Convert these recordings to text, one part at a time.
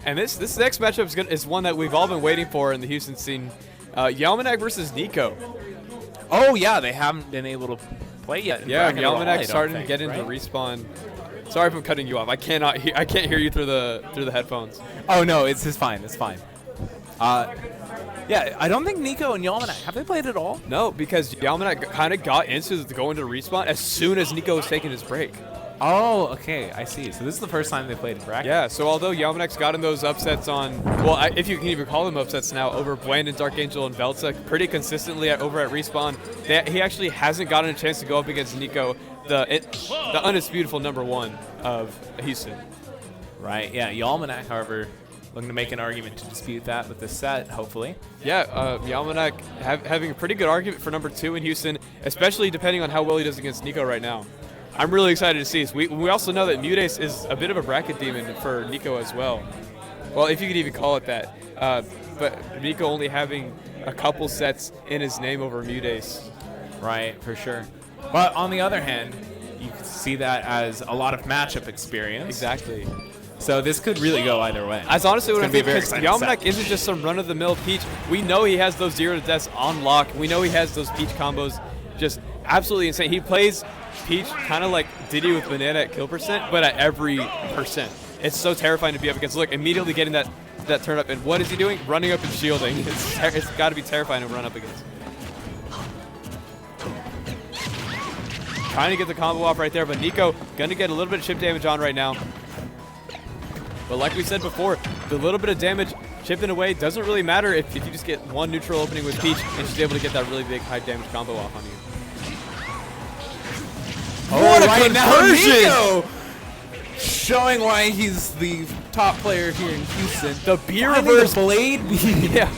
And this next matchup is one that we've all been waiting for in the Houston scene. Yalmanac versus Niko. Oh, yeah, they haven't been able to play yet. Yeah, Yalmanac starting to get into respawn. Sorry if I'm cutting you off. I can't hear you through the headphones. Oh no, it's fine. It's fine. Yeah, I don't think Niko and Yalmanac have they played at all. No, because Yalmanac kind of got into going to respawn as soon as Niko was taking his break. Oh, okay, I see. So this is the first time they played in bracket. Yeah. So although Yalmanac's gotten those upsets on, well, if you can even call them upsets now, over Blandon, Dark Angel, and Velta pretty consistently over at respawn, he actually hasn't gotten a chance to go up against Niko, the undisputed #1 of Houston. Right. Yeah. Yalmanac, however, looking to make an argument to dispute that with this set, hopefully. Yeah, Yalmanac having a pretty good argument for #2 in Houston, especially depending on how well he does against Niko right now. I'm really excited to see this. We also know that Mudace is a bit of a bracket demon for Niko as well. Well, if you could even call it that. But Niko only having a couple sets in his name over Mudace. Right, for sure. But on the other hand, you can see that as a lot of matchup experience. Exactly. So this could really go either way. That's honestly what I think, because Yalmanac isn't just some run-of-the-mill Peach. We know he has those 0 to deaths on lock. We know he has those Peach combos just absolutely insane. He plays Peach kind of like Diddy with Banana at kill percent, but at every percent. It's so terrifying to be up against. Look, immediately getting that turn up. And what is he doing? Running up and shielding. It's got to be terrifying to run up against. Trying to get the combo off right there, but Niko going to get a little bit of chip damage on right now. But like we said before, the little bit of damage chipping away doesn't really matter if you just get one neutral opening with Peach and she's able to get that really big high damage combo off on you. What a conversion! Showing why he's the top player here in Houston. The beer reverse blade. Yeah,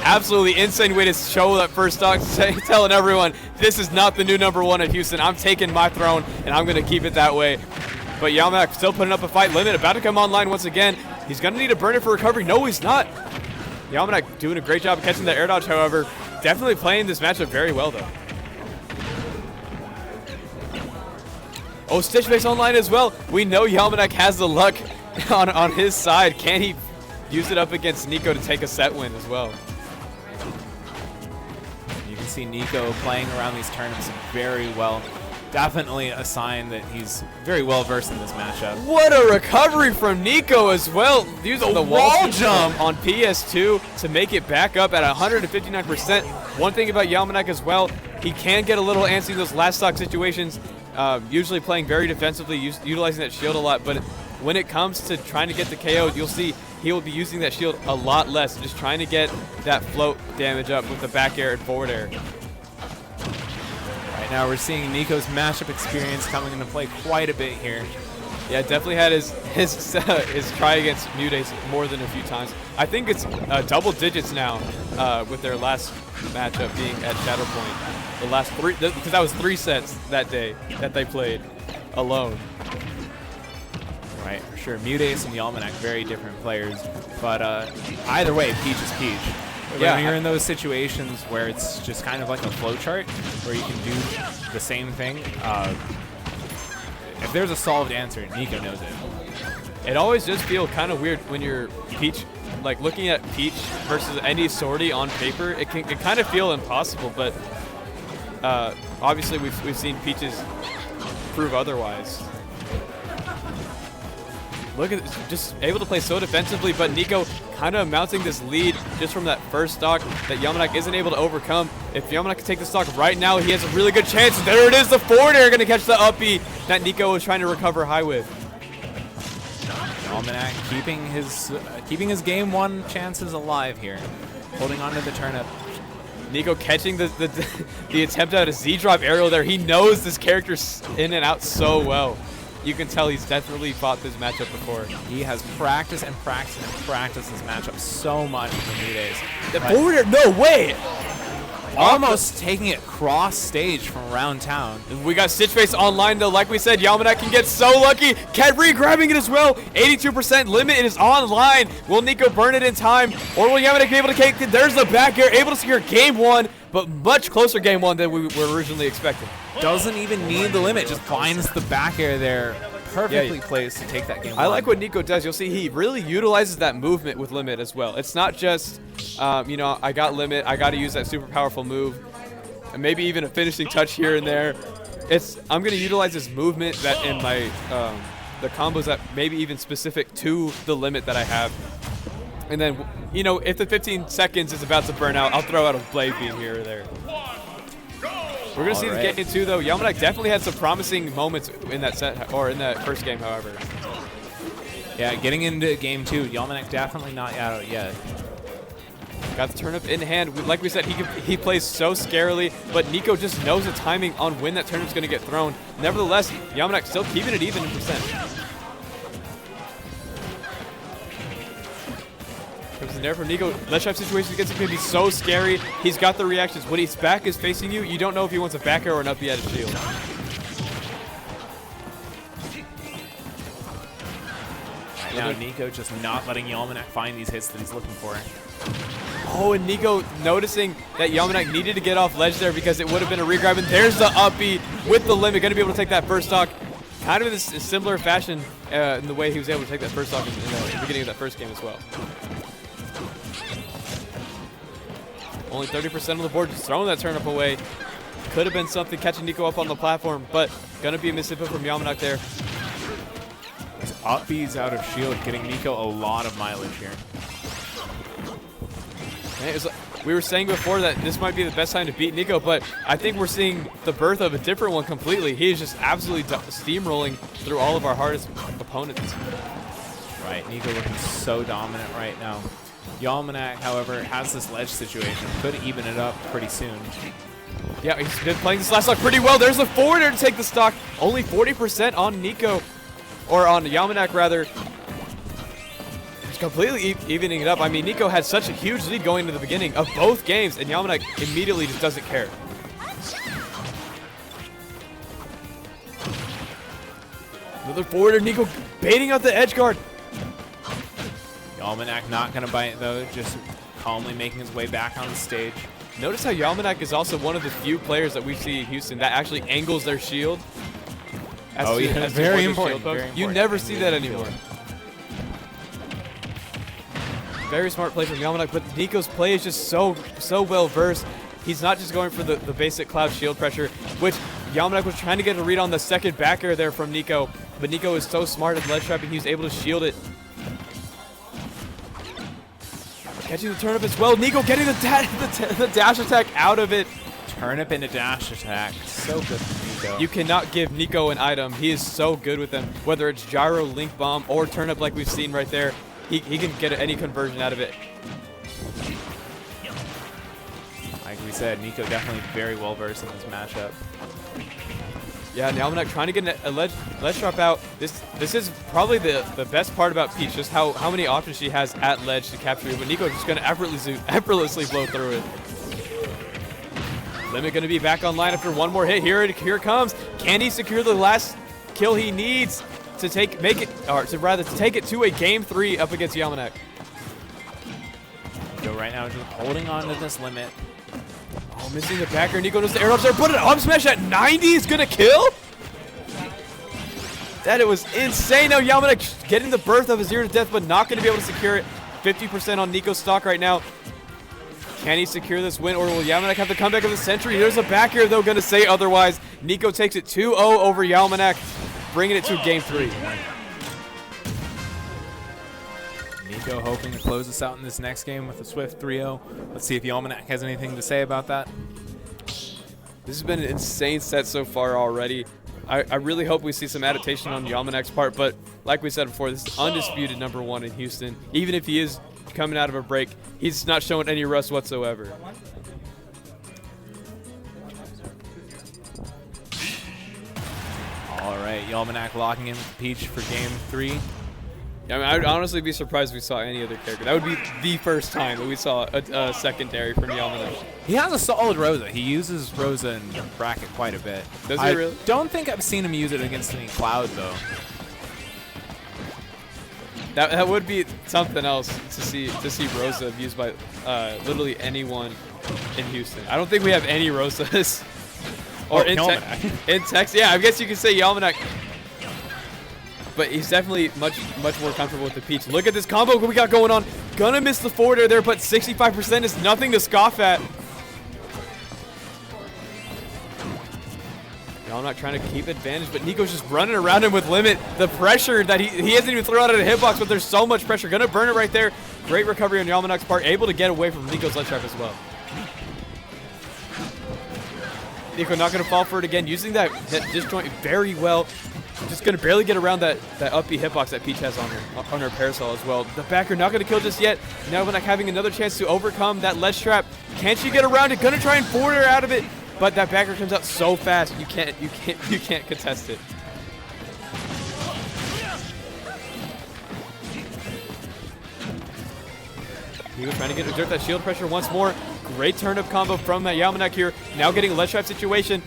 absolutely insane way to show that first stock, telling everyone this is not the new #1 at Houston. I'm taking my throne and I'm going to keep it that way. But Yalmanac still putting up a fight. Limit about to come online once again. He's going to need a burner for recovery. No, he's not. Yalmanac doing a great job of catching the air dodge, however. Definitely playing this matchup very well, though. Oh, Stitch Face online as well. We know Yalmanac has the luck on his side. Can he use it up against Niko to take a set win as well? You can see Niko playing around these tournaments very well. Definitely a sign that he's very well versed in this matchup. What a recovery from Niko as well. Using the wall jump on PS2 to make it back up at 159%. One thing about Yalmanac as well, he can get a little antsy in those last stock situations. Usually playing very defensively, utilizing that shield a lot, but when it comes to trying to get the KO, you'll see he will be using that shield a lot less, just trying to get that float damage up with the back air and forward air. Right now we're seeing Niko's matchup experience coming into play quite a bit here. Yeah, definitely had his try against Mudace more than a few times. I think it's double digits now with their last matchup being at Shatterpoint. The last 3, because that was 3 sets that day that they played alone. Right, for sure. Mudace and Yalmanac, very different players, but either way, Peach is Peach. Yeah, when you're in those situations where it's just kind of like a flowchart, where you can do the same thing, if there's a solved answer, Niko knows it. It always does feel kind of weird when you're Peach, like looking at Peach versus any sortie on paper. It can kind of feel impossible, but obviously we've seen Peaches prove otherwise. Look at this, just able to play so defensively, but Niko kind of mounting this lead just from that first stock that Yalmanac isn't able to overcome. If Yalmanac can take the stock right now, he has a really good chance. There it is, the forward air going to catch the up B that Niko was trying to recover high with. Yalmanac keeping his game 1 chances alive here, holding on to the turnip. Niko catching the attempt at a Z-drop aerial there. He knows this character in and out so well. You can tell he's definitely fought this matchup before. He has practiced and practiced and practiced this matchup so much in the new days. The forward air, no way! Almost taking it cross stage from around town. We got Stitch Face online though. Like we said, Yalmanac can get so lucky. Kedri grabbing it as well. 82% limit is online. Will Niko burn it in time? Or will Yalmanac be able to take it? There's the back air, able to secure game 1, but much closer game 1 than we were originally expecting. Doesn't even need the limit, just finds the back air there perfectly placed to take that game. I like what Niko does. You'll see he really utilizes that movement with limit as well. It's not just, you know, I got limit, I got to use that super powerful move, and maybe even a finishing touch here and there. I'm going to utilize this movement that in my the combos that maybe even specific to the limit that I have. And then, you know, if the 15 seconds is about to burn out, I'll throw out a Blade Beam here or there. We're going to see the game 2, though. Yalmanac definitely had some promising moments in that set, or in that first game, however. Yeah, getting into game 2, Yalmanac definitely not out yet. Got the turnip in hand. Like we said, he plays so scarily, but Niko just knows the timing on when that turnip's going to get thrown. Nevertheless, Yalmanac still keeping it even in percent. Comes in there from Niko. Ledge trap situations against him can be so scary. He's got the reactions. When his back is facing you, you don't know if he wants a back air or an up B at his shield. Right now, Niko just not letting Yalmanac find these hits that he's looking for. Oh, and Niko noticing that Yalmanac needed to get off ledge there because it would have been a regrab. And there's the up B with the limit. Going to be able to take that first stock. Kind of in this similar fashion in the way he was able to take that first stock in the beginning of that first game as well. Only 30% on the board, just throwing that turnip away. Could have been something catching Niko up on the platform, but gonna be a misinput from Yalmanac there. His up B's out of shield, getting Niko a lot of mileage here. We were saying before that this might be the best time to beat Niko, but I think we're seeing the birth of a different one completely. He is just absolutely steamrolling through all of our hardest opponents. Right, Niko looking so dominant right now. Yalmanac, however, has this ledge situation. Could even it up pretty soon. Yeah, he's been playing this last stock pretty well. There's a forwarder to take the stock. Only 40% on Niko, or on Yalmanac rather. He's completely evening it up. I mean, Niko had such a huge lead going into the beginning of both games, and Yalmanac immediately just doesn't care. Another forwarder, Niko baiting out the edge guard. Yalmanac not going to bite, though, just calmly making his way back on the stage. Notice how Yalmanac is also one of the few players that we see in Houston that actually angles their shield. Yeah, very important. You never see that anymore. Very smart play from Yalmanac, but Niko's play is just so well versed. He's not just going for the basic cloud shield pressure, which Yalmanac was trying to get a read on the second back air there from Niko, but Niko is so smart at ledge trapping, he was able to shield it. Catching the turnip as well. Niko getting the dash attack out of it. Turnip into dash attack. So good for Niko. You cannot give Niko an item. He is so good with them. Whether it's gyro, link bomb, or turnip like we've seen right there, he can get any conversion out of it. Like we said, Niko definitely very well versed in this matchup. Yeah, Yalmanac trying to get a ledge drop out. This is probably the best part about Peach, just how many options she has at ledge to capture you. But Niko's just going to effortlessly blow through it. Limit going to be back online after one more hit. Here it comes. Can he secure the last kill he needs to take it to a game 3 up against Yalmanac? So right now just holding on to this limit. Oh, missing the backer. Niko does the air drops there. Put an up smash at 90 is going to kill? That was insane. Now Yalmanac getting the birth of a 0 to death, but not going to be able to secure it. 50% on Niko's stock right now. Can he secure this win, or will Yalmanac have the comeback of the century? There's a back air, though, going to say otherwise. Niko takes it 2-0 over Yalmanac, bringing it to game 3. Niko hoping to close us out in this next game with a swift 3-0. Let's see if Yalmanac has anything to say about that. This has been an insane set so far already. I really hope we see some adaptation on Yalmanac's part, but like we said before, this is undisputed #1 in Houston. Even if he is coming out of a break, he's not showing any rust whatsoever. All right, Yalmanac locking in with Peach for game 3. I mean, I would honestly be surprised if we saw any other character. That would be the first time that we saw a secondary from Yalmanac. He has a solid Rosa. He uses Rosa in bracket quite a bit. Does he really? I don't think I've seen him use it against any Cloud, though. That would be something else to see Rosa used by literally anyone in Houston. I don't think we have any Rosas. Or in Texas. Yeah, I guess you could say Yalmanac. but he's definitely much more comfortable with the Peach. Look at this combo we got going on. Gonna miss the forward air there, but 65% is nothing to scoff at. Yalmanac trying to keep advantage, but Niko's just running around him with limit. The pressure that he hasn't even thrown out of the hitbox, but there's so much pressure. Gonna burn it right there. Great recovery on Yalmanac's part, able to get away from Niko's ledge trap as well. Niko not gonna fall for it again, using that disjoint very well. Just gonna barely get around that up B hitbox that Peach has on her parasol as well. The backer not gonna kill just yet. Yalmanac having another chance to overcome that ledge trap. Can she get around it? Gonna try and forward her out of it. But that backer comes out so fast, you can't contest it. He was trying to exert that shield pressure once more. Great turn-up combo from that Yalmanac here. Now getting a ledge trap situation.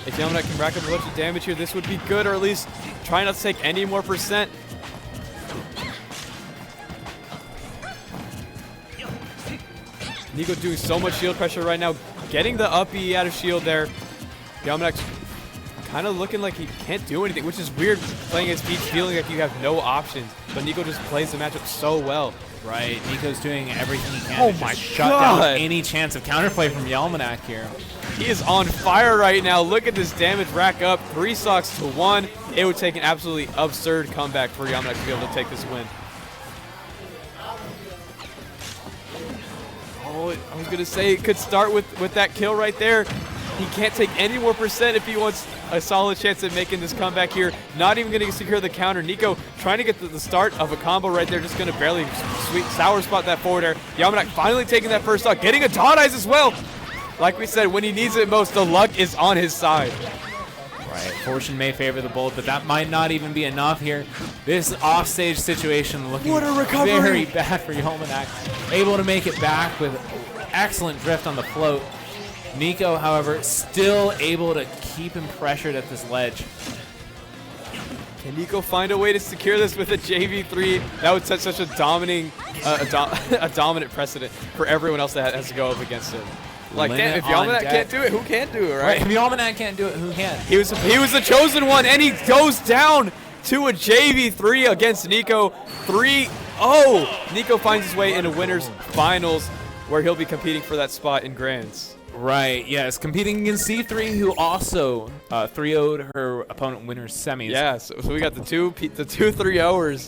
If Yalmanac can rack up a bunch of damage here, this would be good, or at least try not to take any more percent. Niko doing so much shield pressure right now. Getting the up E out of shield there. Yalmanac's kind of looking like he can't do anything, which is weird playing against Peach, feeling like you have no options. But Niko just plays the matchup so well. Right, Niko's doing everything he can to shut down any chance of counterplay from Yalmanac here. He is on fire right now. Look at this damage rack up. 3 stocks to 1. It would take an absolutely absurd comeback for Yalmanac to be able to take this win. Oh, I was going to say it could start with that kill right there. He can't take any more percent if he wants a solid chance at making this comeback here. Not even going to secure the counter. Niko trying to get the start of a combo right there. Just going to barely sour spot that forward air. Yalmanac finally taking that first stock. Getting a dot eyes as well. Like we said, when he needs it most, the luck is on his side. Right, fortune may favor the bold, but that might not even be enough here. This offstage situation looking very bad for Yalmanac. Able to make it back with excellent drift on the float. Niko, however, still able to keep him pressured at this ledge. Can Niko find a way to secure this with a JV3? That would set such a dominating, a dominant precedent for everyone else that has to go up against him. Like, damn, if Yalmanac can't do it, who can do it, right? If Yalmanac can't do it, who can? He was the chosen one, and he goes down to a JV3 against Niko. 3-0. Niko finds his way into winners finals, where he'll be competing for that spot in Grands. Right, yes, competing against C3, who also 3-0'd her opponent winners semis. Yeah, so we got the two 3-0ers